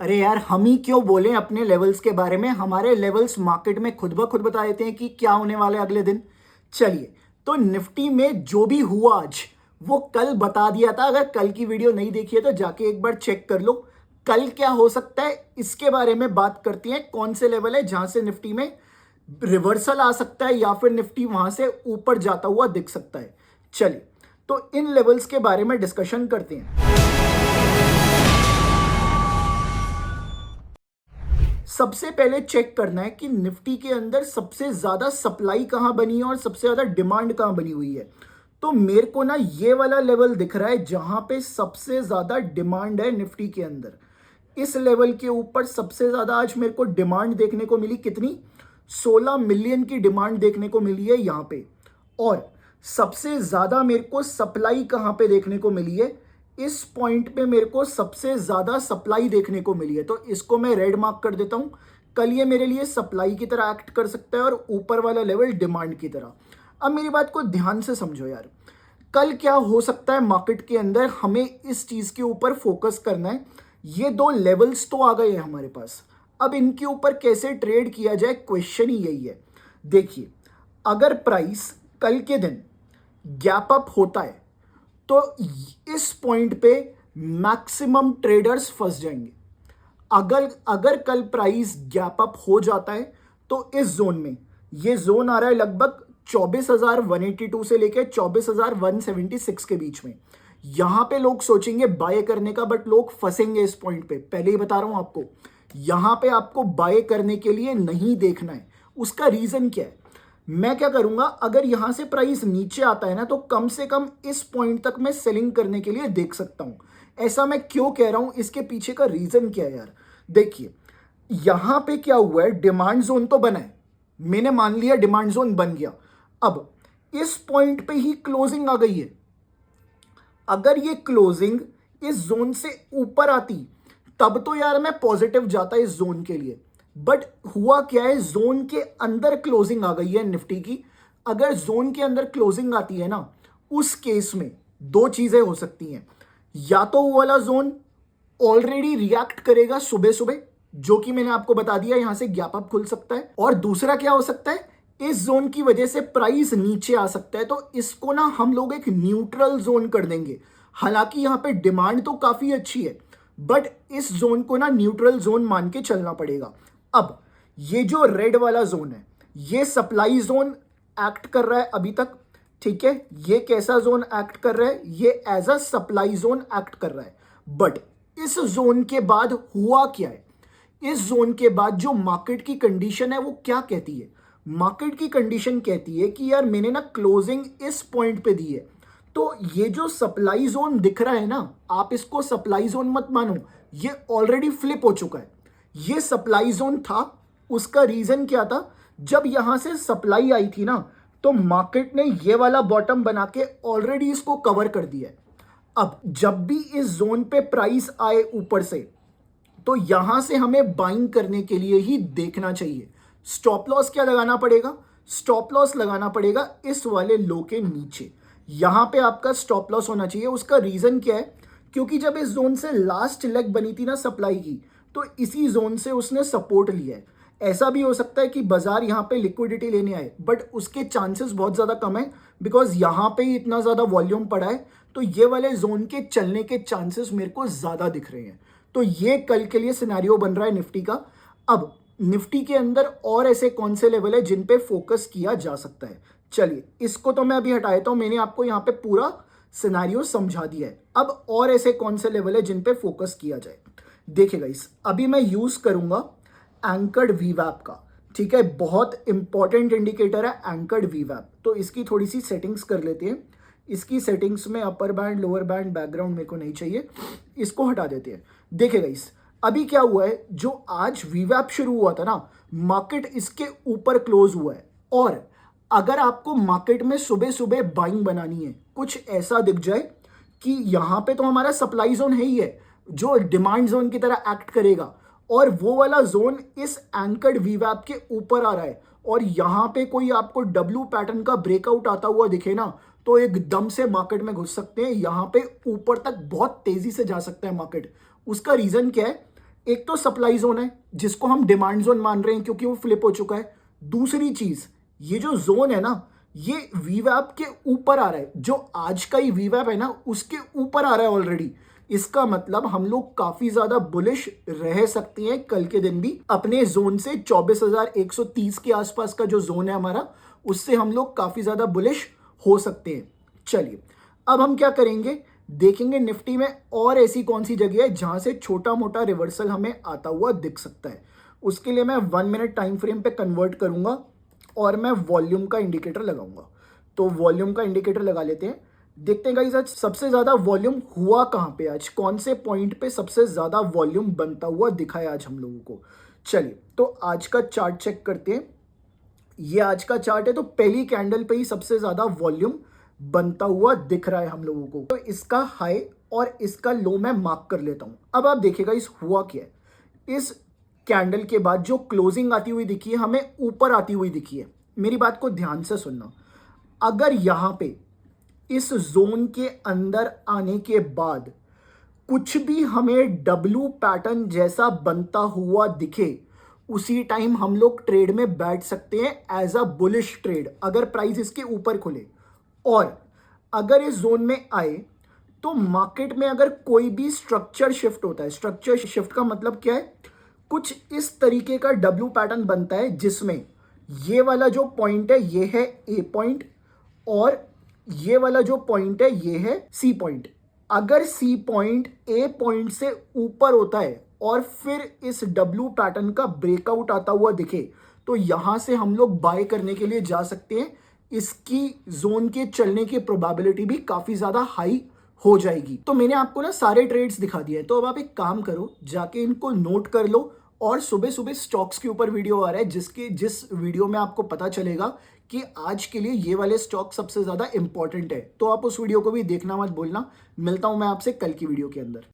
अरे यार, हम ही क्यों बोलें अपने लेवल्स के बारे में। हमारे लेवल्स मार्केट में खुद ब खुद बता देते हैं कि क्या होने वाला है अगले दिन। चलिए, तो निफ्टी में जो भी हुआ आज वो कल बता दिया था। अगर कल की वीडियो नहीं देखी है तो जाके एक बार चेक कर लो। कल क्या हो सकता है इसके बारे में बात करती हैं। कौन से लेवल है जहां से निफ्टी में रिवर्सल आ सकता है या फिर निफ्टी वहां से ऊपर जाता हुआ दिख सकता है। चलिए, तो इन लेवल्स के बारे में डिस्कशन करते हैं। सबसे पहले चेक करना है कि निफ्टी के अंदर सबसे ज्यादा सप्लाई कहां बनी है और सबसे ज्यादा डिमांड कहां बनी हुई है। तो मेरे को ना ये वाला लेवल दिख रहा है जहां पे सबसे ज्यादा डिमांड है निफ्टी के अंदर। इस लेवल के ऊपर सबसे ज्यादा आज मेरे को डिमांड देखने को मिली। कितनी? 16 मिलियन की डिमांड देखने को मिली है यहां पे। और सबसे ज्यादा मेरे को सप्लाई कहां पे देखने को मिली है? इस पॉइंट पे मेरे को सबसे ज्यादा सप्लाई देखने को मिली है। तो इसको मैं रेड मार्क कर देता हूं। कल ये मेरे लिए सप्लाई की तरह एक्ट कर सकता है और ऊपर वाला लेवल डिमांड की तरह। अब मेरी बात को ध्यान से समझो यार। कल क्या हो सकता है मार्केट के अंदर, हमें इस चीज के ऊपर फोकस करना है। ये दो लेवल्स तो आ गए हैं हमारे पास। अब इनके ऊपर कैसे ट्रेड किया जाए, क्वेश्चन ही यही है। देखिए, अगर प्राइस कल के दिन गैप अप होता है तो इस पॉइंट पे मैक्सिमम ट्रेडर्स फंस जाएंगे। अगर अगर कल प्राइस गैप अप हो जाता है तो इस जोन में, ये जोन आ रहा है लगभग 24,182 से लेकर 24,176 के बीच में। यहां पे लोग सोचेंगे बाय करने का, बट लोग फंसेंगे इस पॉइंट पे। पहले ही बता रहा हूं आपको, यहां पे आपको बाय करने के लिए नहीं देखना है। उसका रीजन क्या है? मैं क्या करूंगा, अगर यहां से प्राइस नीचे आता है ना तो कम से कम इस पॉइंट तक मैं सेलिंग करने के लिए देख सकता हूं। ऐसा मैं क्यों कह रहा हूं, इसके पीछे का रीजन क्या है यार। देखिए, यहां पे क्या हुआ है, डिमांड जोन तो बना है। मैंने मान लिया डिमांड जोन बन गया। अब इस पॉइंट पे ही क्लोजिंग आ गई है। अगर ये क्लोजिंग इस जोन से ऊपर आती तब तो यार मैं पॉजिटिव जाता इस जोन के लिए। बट हुआ क्या है, जोन के अंदर क्लोजिंग आ गई है निफ्टी की। अगर जोन के अंदर क्लोजिंग आती है ना, उस केस में दो चीजें हो सकती हैं। या तो वो वाला जोन ऑलरेडी रिएक्ट करेगा सुबह सुबह, जो कि मैंने आपको बता दिया, यहां से गैप अप खुल सकता है। और दूसरा क्या हो सकता है, इस जोन की वजह से प्राइस नीचे आ सकता है। तो इसको ना हम लोग एक न्यूट्रल जोन कर देंगे। हालांकि यहां पे डिमांड तो काफी अच्छी है, बट इस जोन को ना न्यूट्रल जोन मान के चलना पड़ेगा। अब ये जो रेड वाला जोन है, ये सप्लाई जोन एक्ट कर रहा है अभी तक। ठीक है, ये कैसा जोन एक्ट कर रहा है? ये as a supply zone act कर रहा है। बट इस जोन के बाद हुआ क्या है? इस जोन के बाद जो मार्केट की कंडीशन है वो क्या कहती है? मार्केट की कंडीशन कहती है कि यार मैंने ना क्लोजिंग इस पॉइंट पे दी है, तो ये जो सप्लाई जोन दिख रहा है ना, आप इसको सप्लाई जोन मत मानो, ये ऑलरेडी फ्लिप हो चुका है। ये सप्लाई जोन था। उसका रीजन क्या था? जब यहां से सप्लाई आई थी ना, तो मार्केट ने ये वाला बॉटम बना के ऑलरेडी इसको कवर कर दिया है। अब जब भी इस जोन पे प्राइस आए ऊपर से, तो यहां से हमें बाइंग करने के लिए ही देखना चाहिए। स्टॉप लॉस क्या लगाना पड़ेगा? स्टॉप लॉस लगाना पड़ेगा इस वाले लो के नीचे। यहां पे आपका स्टॉप लॉस होना चाहिए। उसका रीजन क्या है? क्योंकि जब इस जोन से लास्ट लेग बनी थी ना सप्लाई की, तो इसी जोन से उसने सपोर्ट लिया है। ऐसा भी हो सकता है कि बाजार यहां पे लिक्विडिटी लेने आए, बट उसके चांसेस बहुत ज्यादा कम है, बिकॉज यहां पे ही इतना ज्यादा वॉल्यूम पड़ा है। तो ये वाले जोन के चलने के चांसेस मेरे को ज्यादा दिख रहे हैं। तो ये कल के लिए सिनेरियो बन रहा है निफ्टी का। अब निफ्टी के अंदर और ऐसे कौन से लेवल है जिन पे फोकस किया जा सकता है? चलिए, इसको तो मैं अभी हटा देता हूं। मैंने आपको यहां पे पूरा सिनेरियो समझा दिया है। अब और ऐसे कौन से लेवल है जिन पे फोकस किया जाए? देखिए गाइस, अभी मैं यूज करूंगा एंकर्ड वीवैप का। ठीक है, बहुत इंपॉर्टेंट इंडिकेटर है एंकर्ड वीवैप। तो इसकी थोड़ी सी सेटिंग्स कर लेते हैं। इसकी सेटिंग्स में upper band, lower band, background मेरे को नहीं चाहिए, इसको हटा देते हैं। देखिए गाइस, अभी क्या हुआ है, जो आज वीवैप शुरू हुआ था ना, मार्केट इसके ऊपर क्लोज हुआ है। और अगर आपको मार्केट में सुबह सुबह बाइंग बनानी है, कुछ ऐसा दिख जाए कि यहां पे तो हमारा सप्लाई जोन है ही है, जो डिमांड जोन की तरह एक्ट करेगा, और वो वाला जोन इस एंकर्ड वीवैप के ऊपर आ रहा है, और यहां पे कोई आपको डब्ल्यू पैटर्न का ब्रेकआउट आता हुआ दिखे ना, तो एकदम से मार्केट में घुस सकते हैं। यहां पे ऊपर तक बहुत तेजी से जा सकता है मार्केट। उसका रीजन क्या है? एक तो सप्लाई जोन है जिसको हम डिमांड जोन मान रहे हैं क्योंकि वो फ्लिप हो चुका है। दूसरी चीज, ये जो जोन है ना, ये वीवैप के ऊपर आ रहा है, जो आज का ही वीवैप है ना उसके ऊपर आ रहा है ऑलरेडी। इसका मतलब हम लोग काफी ज्यादा बुलिश रह सकते हैं कल के दिन भी। अपने जोन से 24,130 के आसपास का जो जोन है हमारा, उससे हम लोग काफी ज्यादा बुलिश हो सकते हैं। चलिए अब हम क्या करेंगे, देखेंगे निफ्टी में और ऐसी कौन सी जगह है जहां से छोटा मोटा रिवर्सल हमें आता हुआ दिख सकता है। उसके लिए मैं 1 मिनट टाइम फ्रेम पे कन्वर्ट करूंगा और मैं वॉल्यूम का इंडिकेटर लगाऊंगा। तो वॉल्यूम का इंडिकेटर लगा लेते हैं, देखते हैं गाइस आज सबसे ज्यादा वॉल्यूम हुआ कहां पे, आज कौन से पॉइंट पे सबसे ज्यादा वॉल्यूम बनता हुआ दिखा है आज हम लोगों को। चलिए तो आज का चार्ट चेक करते हैं। ये आज का चार्ट है, तो पहली कैंडल पे ही सबसे ज्यादा वॉल्यूम बनता हुआ दिख रहा है हम लोगों को। तो इसका हाई और इसका लो मैं मार्क कर लेता हूं। अब आप देखिएगा इस हुआ क्या है, इस कैंडल के बाद जो क्लोजिंग आती हुई दिखी है हमें ऊपर आती हुई दिखी है। मेरी बात को ध्यान से सुनना, अगर यहां पे इस जोन के अंदर आने के बाद कुछ भी हमें डब्ल्यू पैटर्न जैसा बनता हुआ दिखे, उसी टाइम हम लोग ट्रेड में बैठ सकते हैं एज अ बुलिश ट्रेड, अगर प्राइस इसके ऊपर खुले। और अगर इस जोन में आए तो मार्केट में अगर कोई भी स्ट्रक्चर शिफ्ट होता है, स्ट्रक्चर शिफ्ट का मतलब क्या है, कुछ इस तरीके का डब्ल्यू पैटर्न बनता है जिसमें ये वाला जो पॉइंट है ये है ए पॉइंट और ये वाला जो पॉइंट है ये है सी पॉइंट। अगर सी पॉइंट ए पॉइंट से ऊपर होता है और फिर इस डब्ल्यू पैटर्न का ब्रेकआउट आता हुआ दिखे, तो यहां से हम लोग बाय करने के लिए जा सकते हैं। इसकी जोन के चलने की प्रोबेबिलिटी भी काफी ज्यादा हाई हो जाएगी। तो मैंने आपको ना सारे ट्रेड्स दिखा दिए हैं, तो अब आप एक काम करो, जाके इनको नोट कर लो। और सुबह सुबह स्टॉक्स के ऊपर वीडियो आ रहा है जिस वीडियो में आपको पता चलेगा कि आज के लिए ये वाले स्टॉक सबसे ज्यादा इंपॉर्टेंट है। तो आप उस वीडियो को भी देखना मत भूलना। मिलता हूं मैं आपसे कल की वीडियो के अंदर।